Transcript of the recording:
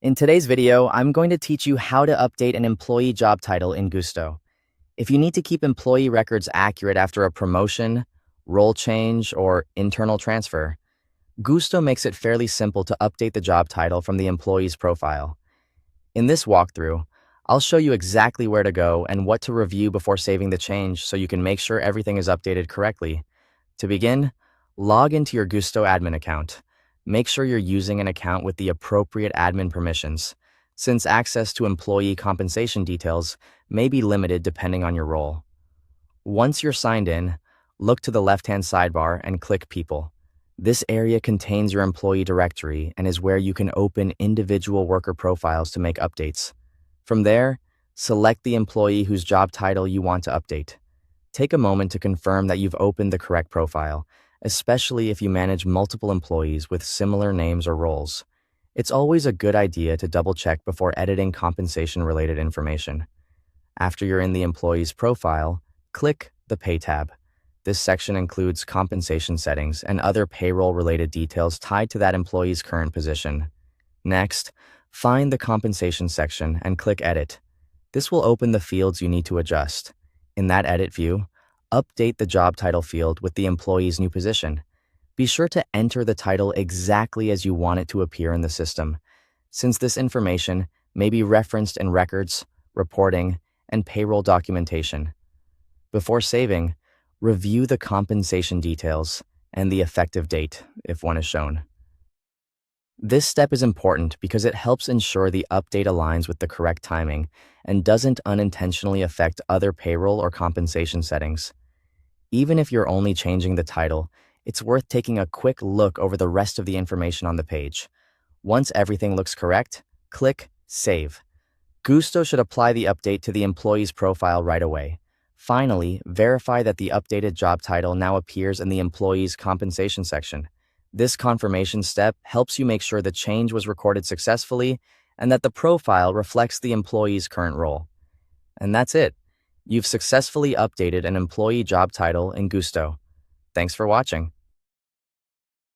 In today's video, I'm going to teach you how to update an employee job title in Gusto. If you need to keep employee records accurate after a promotion, role change, or internal transfer, Gusto makes it fairly simple to update the job title from the employee's profile. In this walkthrough, I'll show you exactly where to go and what to review before saving the change so you can make sure everything is updated correctly. To begin, log into your Gusto admin account. Make sure you're using an account with the appropriate admin permissions, since access to employee compensation details may be limited depending on your role. Once you're signed in, look to the left-hand sidebar and click People. This area contains your employee directory and is where you can open individual worker profiles to make updates. From there, select the employee whose job title you want to update. Take a moment to confirm that you've opened the correct profile, especially if you manage multiple employees with similar names or roles. It's always a good idea to double-check before editing compensation-related information. After you're in the employee's profile, click the Pay tab. This section includes compensation settings and other payroll-related details tied to that employee's current position. Next, find the Compensation section and click Edit. This will open the fields you need to adjust. In that edit view, update the job title field with the employee's new position. Be sure to enter the title exactly as you want it to appear in the system, since this information may be referenced in records, reporting, and payroll documentation. Before saving, review the compensation details and the effective date, if one is shown. This step is important because it helps ensure the update aligns with the correct timing and doesn't unintentionally affect other payroll or compensation settings. Even if you're only changing the title, it's worth taking a quick look over the rest of the information on the page. Once everything looks correct, click Save. Gusto should apply the update to the employee's profile right away. Finally, verify that the updated job title now appears in the employee's compensation section. This confirmation step helps you make sure the change was recorded successfully and that the profile reflects the employee's current role. And that's it. You've successfully updated an employee job title in Gusto. Thanks for watching.